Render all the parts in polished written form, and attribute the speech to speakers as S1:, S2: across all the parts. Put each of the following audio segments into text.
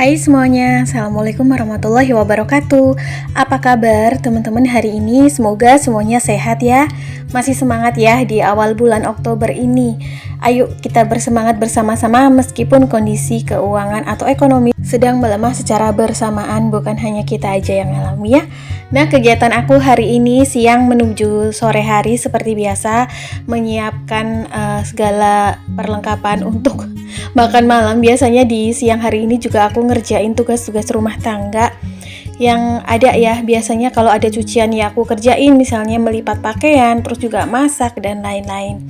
S1: Hai semuanya, Assalamualaikum warahmatullahi wabarakatuh. Apa kabar teman-teman hari ini? Semoga semuanya sehat ya. Masih semangat ya di awal bulan Oktober ini. Ayo kita bersemangat bersama-sama meskipun kondisi keuangan atau ekonomi sedang melemah secara bersamaan, bukan hanya kita aja yang alami ya. Nah, kegiatan aku hari ini siang menuju sore hari seperti biasa, menyiapkan segala perlengkapan untuk makan malam. Biasanya di siang hari ini juga aku ngerjain tugas-tugas rumah tangga yang ada ya. Biasanya kalau ada cucian ya aku kerjain, misalnya melipat pakaian, terus juga masak dan lain-lain.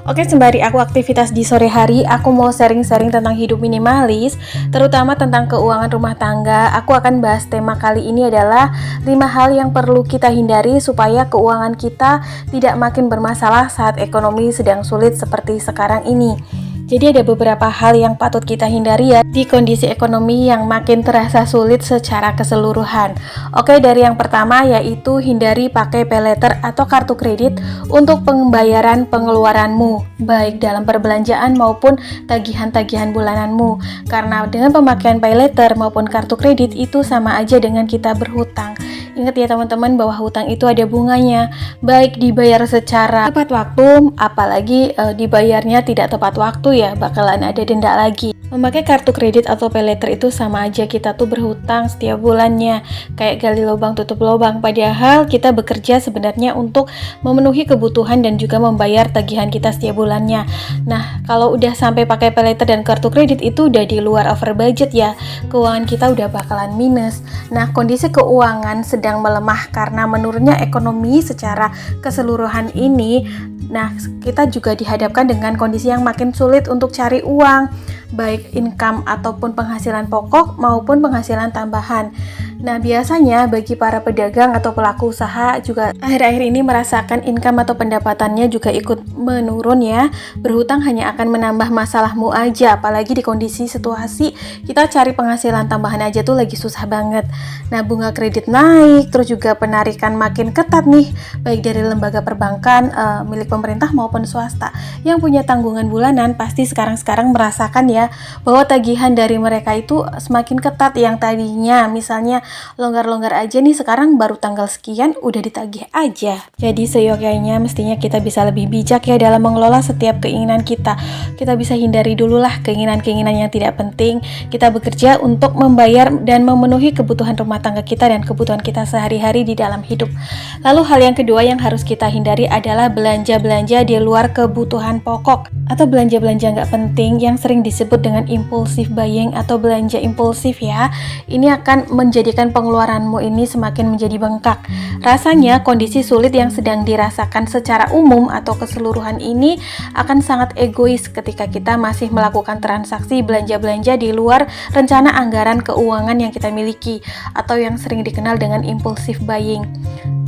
S1: Oke, sembari aku aktivitas di sore hari, aku mau sharing-sharing tentang hidup minimalis, terutama tentang keuangan rumah tangga. Aku akan bahas tema kali ini adalah 5 hal yang perlu kita hindari supaya keuangan kita tidak makin bermasalah saat ekonomi sedang sulit seperti sekarang ini. Jadi ada beberapa hal yang patut kita hindari ya di kondisi ekonomi yang makin terasa sulit secara keseluruhan. Oke, dari yang pertama yaitu hindari pakai paylater atau kartu kredit untuk pembayaran pengeluaranmu, baik dalam perbelanjaan maupun tagihan-tagihan bulananmu. Karena dengan pemakaian paylater maupun kartu kredit itu sama aja dengan kita berhutang. Ingat ya teman-teman bahwa hutang itu ada bunganya, baik dibayar secara tepat waktu, apalagi dibayarnya tidak tepat waktu ya, bakalan ada denda lagi. Memakai kartu kredit atau paylater itu sama aja kita tuh berhutang setiap bulannya, kayak gali lubang tutup lubang, padahal kita bekerja sebenarnya untuk memenuhi kebutuhan dan juga membayar tagihan kita setiap bulannya. Nah, kalau udah sampai pakai paylater dan kartu kredit itu udah di luar over budget ya, keuangan kita udah bakalan minus. Nah, kondisi keuangan sedang melemah karena menurunnya ekonomi secara keseluruhan ini. Nah, kita juga dihadapkan dengan kondisi yang makin sulit untuk cari uang, baik income ataupun penghasilan pokok maupun penghasilan tambahan. Nah, biasanya bagi para pedagang atau pelaku usaha juga akhir-akhir ini merasakan income atau pendapatannya juga ikut menurun ya. Berhutang hanya akan menambah masalahmu aja, apalagi di kondisi situasi kita cari penghasilan tambahan aja tuh lagi susah banget. Nah, bunga kredit naik, terus juga penarikan makin ketat nih, baik dari lembaga perbankan milik pemerintah maupun swasta. Yang punya tanggungan bulanan pasti sekarang merasakan ya bahwa tagihan dari mereka itu semakin ketat, yang tadinya misalnya longgar-longgar aja nih, sekarang baru tanggal sekian udah ditagih aja. Jadi seyogyanya mestinya kita bisa lebih bijak ya dalam mengelola setiap keinginan kita. Kita bisa hindari dulu lah keinginan-keinginan yang tidak penting. Kita bekerja untuk membayar dan memenuhi kebutuhan rumah tangga kita dan kebutuhan kita sehari-hari di dalam hidup. Lalu hal yang kedua yang harus kita hindari adalah belanja-belanja di luar kebutuhan pokok atau belanja-belanja nggak penting yang sering disebut dengan impulsive buying atau belanja impulsif ya. Ini akan menjadikan pengeluaranmu ini semakin menjadi bengkak. Rasanya kondisi sulit yang sedang dirasakan secara umum atau keseluruhan ini akan sangat egois ketika kita masih melakukan transaksi belanja-belanja di luar rencana anggaran keuangan yang kita miliki atau yang sering dikenal dengan impulsive buying.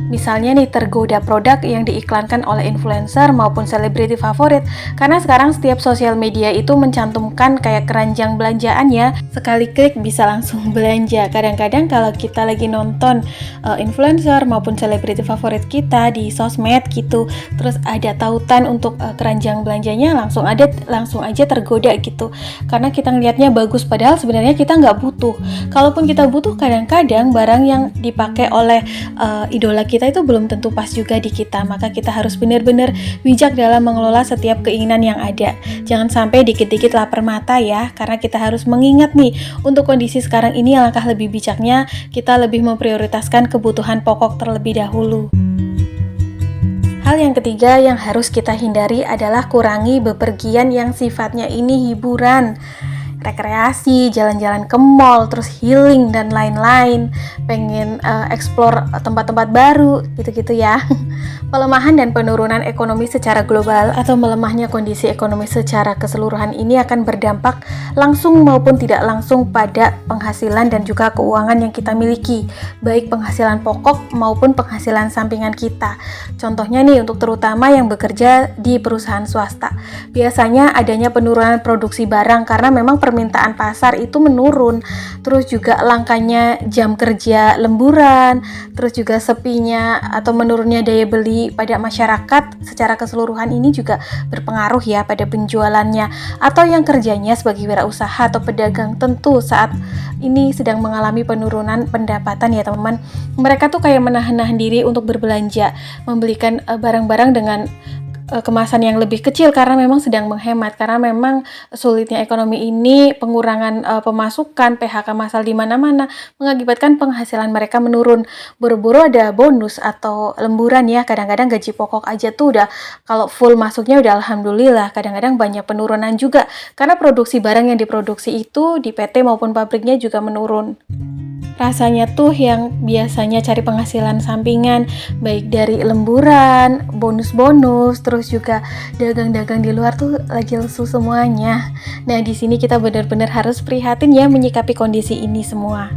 S1: Misalnya nih, tergoda produk yang diiklankan oleh influencer maupun selebriti favorit, karena sekarang setiap sosial media itu mencantumkan kayak keranjang belanjaan ya, sekali klik bisa langsung belanja. Kadang-kadang kalau kita lagi nonton influencer maupun selebriti favorit kita di sosmed gitu, terus ada tautan untuk keranjang belanjanya, langsung aja tergoda gitu, karena kita ngelihatnya bagus padahal sebenarnya kita nggak butuh. Kalaupun kita butuh, kadang-kadang barang yang dipakai oleh idola kita itu belum tentu pas juga di kita. Maka kita harus benar-benar bijak dalam mengelola setiap keinginan yang ada. Jangan sampai dikit-dikit lapar mata ya, karena kita harus mengingat nih, untuk kondisi sekarang ini alangkah lebih bijaknya kita lebih memprioritaskan kebutuhan pokok terlebih dahulu. Hal yang ketiga yang harus kita hindari adalah kurangi bepergian yang sifatnya ini hiburan, rekreasi, jalan-jalan ke mall, terus healing dan lain-lain, pengen explore tempat-tempat baru gitu-gitu ya. Pelemahan dan penurunan ekonomi secara global atau melemahnya kondisi ekonomi secara keseluruhan ini akan berdampak langsung maupun tidak langsung pada penghasilan dan juga keuangan yang kita miliki, baik penghasilan pokok maupun penghasilan sampingan kita. Contohnya nih, untuk terutama yang bekerja di perusahaan swasta, biasanya adanya penurunan produksi barang karena memang permintaan permintaan pasar itu menurun. Terus juga langkanya jam kerja lemburan, terus juga sepinya atau menurunnya daya beli pada masyarakat secara keseluruhan ini juga berpengaruh ya pada penjualannya. Atau yang kerjanya sebagai wirausaha atau pedagang tentu saat ini sedang mengalami penurunan pendapatan ya teman-teman. Mereka tuh kayak menahan diri untuk berbelanja, membelikan barang-barang dengan kemasan yang lebih kecil karena memang sedang menghemat, karena memang sulitnya ekonomi ini, pengurangan pemasukan, PHK massal di mana-mana mengakibatkan penghasilan mereka menurun. Buru-buru ada bonus atau lemburan ya, kadang-kadang gaji pokok aja tuh udah kalau full masuknya udah alhamdulillah, kadang-kadang banyak penurunan juga karena produksi barang yang diproduksi itu di PT maupun pabriknya juga menurun. Rasanya tuh yang biasanya cari penghasilan sampingan baik dari lemburan, bonus-bonus, terus juga dagang-dagang di luar tuh lagi lesu semuanya. Nah, di sini kita benar-benar harus prihatin ya menyikapi kondisi ini semua.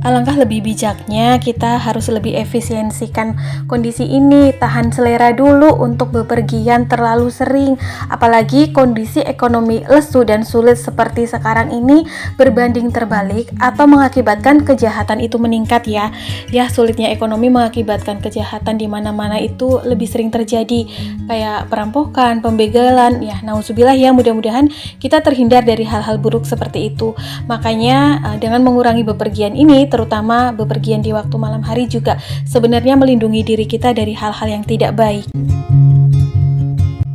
S1: Alangkah lebih bijaknya kita harus lebih efisiensikan kondisi ini, tahan selera dulu untuk bepergian terlalu sering, apalagi kondisi ekonomi lesu dan sulit seperti sekarang ini berbanding terbalik atau mengakibatkan kejahatan itu meningkat ya. Ya, sulitnya ekonomi mengakibatkan kejahatan di mana-mana itu lebih sering terjadi, kayak perampokan, pembegalan, ya nauzubillah ya, mudah-mudahan kita terhindar dari hal-hal buruk seperti itu. Makanya dengan mengurangi bepergian ini, terutama bepergian di waktu malam hari juga sebenarnya melindungi diri kita dari hal-hal yang tidak baik.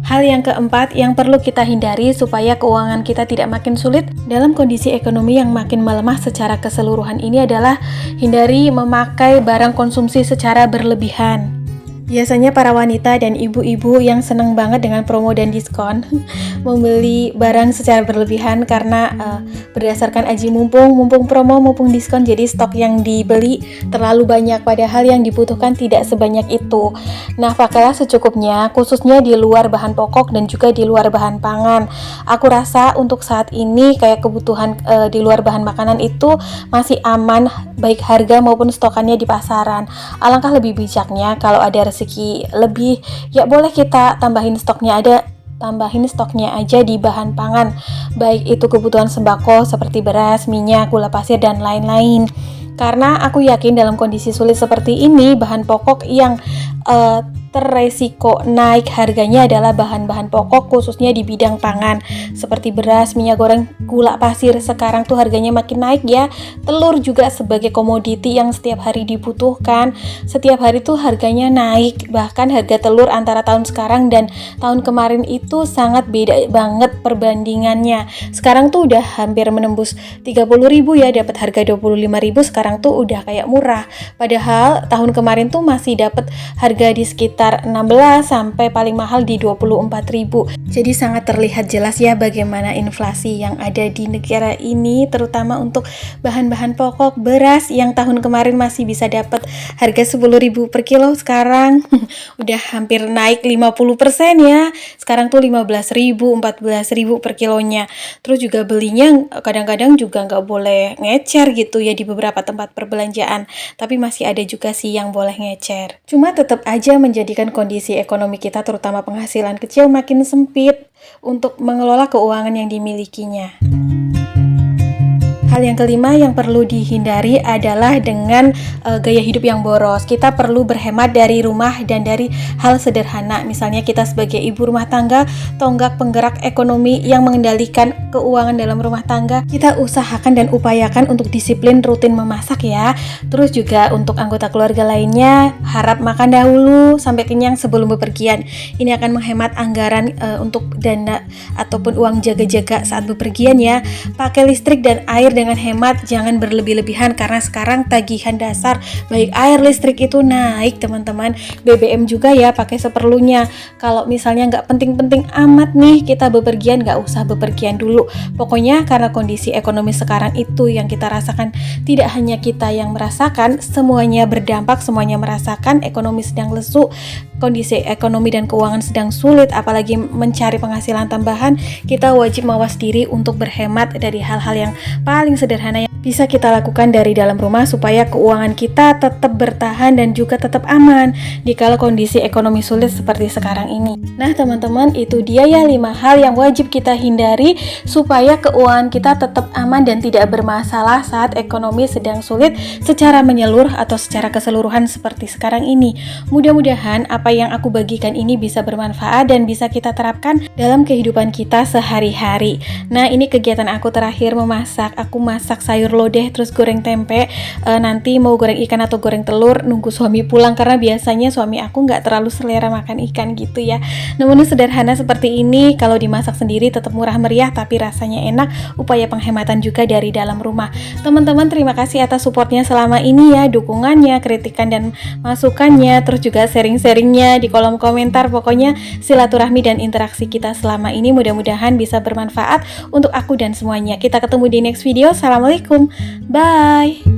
S1: Hal yang keempat yang perlu kita hindari supaya keuangan kita tidak makin sulit dalam kondisi ekonomi yang makin melemah secara keseluruhan ini adalah hindari memakai barang konsumsi secara berlebihan. Biasanya para wanita dan ibu-ibu yang senang banget dengan promo dan diskon membeli barang secara berlebihan karena berdasarkan aji mumpung promo, mumpung diskon, jadi stok yang dibeli terlalu banyak padahal yang dibutuhkan tidak sebanyak itu. Nah, pakailah secukupnya, khususnya di luar bahan pokok dan juga di luar bahan pangan. Aku rasa untuk saat ini kayak kebutuhan di luar bahan makanan itu masih aman baik harga maupun stokannya di pasaran. Alangkah lebih bijaknya kalau ada rezeki lebih, ya boleh kita tambahin stoknya aja di bahan pangan, baik itu kebutuhan sembako seperti beras, minyak, gula pasir, dan lain-lain. Karena aku yakin dalam kondisi sulit seperti ini, bahan pokok yang teresiko naik harganya adalah bahan-bahan pokok khususnya di bidang pangan seperti beras, minyak goreng, gula pasir. Sekarang tuh harganya makin naik ya. Telur juga sebagai komoditi yang setiap hari dibutuhkan, setiap hari tuh harganya naik. Bahkan harga telur antara tahun sekarang dan tahun kemarin itu sangat beda banget perbandingannya. Sekarang tuh udah hampir menembus 30.000 ya, dapat harga 25.000, sekarang tuh udah kayak murah. Padahal tahun kemarin tuh masih dapat harga di sekitar 16 sampai paling mahal di 24.000. Jadi sangat terlihat jelas ya bagaimana inflasi yang ada di negara ini, terutama untuk bahan-bahan pokok. Beras yang tahun kemarin masih bisa dapat harga 10.000 per kilo, sekarang udah hampir naik 50% ya. Sekarang tuh 15.000, 14.000 per kilonya. Terus juga belinya kadang-kadang juga nggak boleh ngecer gitu ya di beberapa tempat perbelanjaan. Tapi masih ada juga sih yang boleh ngecer. Cuma tetap aja menjadikan kondisi ekonomi kita terutama penghasilan kecil makin sempit untuk mengelola keuangan yang dimilikinya. Hal yang kelima yang perlu dihindari adalah dengan gaya hidup yang boros. Kita perlu berhemat dari rumah dan dari hal sederhana. Misalnya kita sebagai ibu rumah tangga, tonggak penggerak ekonomi yang mengendalikan keuangan dalam rumah tangga, kita usahakan dan upayakan untuk disiplin rutin memasak ya. Terus juga untuk anggota keluarga lainnya, harap makan dahulu sampai kenyang sebelum bepergian. Ini akan menghemat anggaran untuk dana ataupun uang jaga-jaga saat bepergian ya. Pakai listrik dan air dengan hemat, jangan berlebih-lebihan karena sekarang tagihan dasar baik air listrik itu naik teman-teman. BBM juga ya pakai seperlunya. Kalau misalnya nggak penting-penting amat nih kita bepergian, nggak usah bepergian dulu. Pokoknya karena kondisi ekonomi sekarang itu yang kita rasakan, tidak hanya kita yang merasakan, semuanya berdampak, semuanya merasakan. Ekonomi sedang lesu, kondisi ekonomi dan keuangan sedang sulit, apalagi mencari penghasilan tambahan. Kita wajib mawas diri untuk berhemat dari hal-hal yang paling sederhana bisa kita lakukan dari dalam rumah supaya keuangan kita tetap bertahan dan juga tetap aman dikala kondisi ekonomi sulit seperti sekarang ini. Nah teman-teman, itu dia ya 5 hal yang wajib kita hindari supaya keuangan kita tetap aman dan tidak bermasalah saat ekonomi sedang sulit secara menyeluruh atau secara keseluruhan seperti sekarang ini. Mudah-mudahan apa yang aku bagikan ini bisa bermanfaat dan bisa kita terapkan dalam kehidupan kita sehari-hari. Nah, ini kegiatan aku terakhir memasak. Aku masak sayur lodeh terus goreng tempe. Nanti mau goreng ikan atau goreng telur nunggu suami pulang, karena biasanya suami aku nggak terlalu selera makan ikan gitu ya. Namun sederhana seperti ini kalau dimasak sendiri tetap murah meriah tapi rasanya enak, upaya penghematan juga dari dalam rumah. Teman-teman, terima kasih atas supportnya selama ini ya, dukungannya, kritikan dan masukannya, terus juga sharing-sharingnya di kolom komentar. Pokoknya silaturahmi dan interaksi kita selama ini mudah-mudahan bisa bermanfaat untuk aku dan semuanya. Kita ketemu di next video. Assalamualaikum. Bye.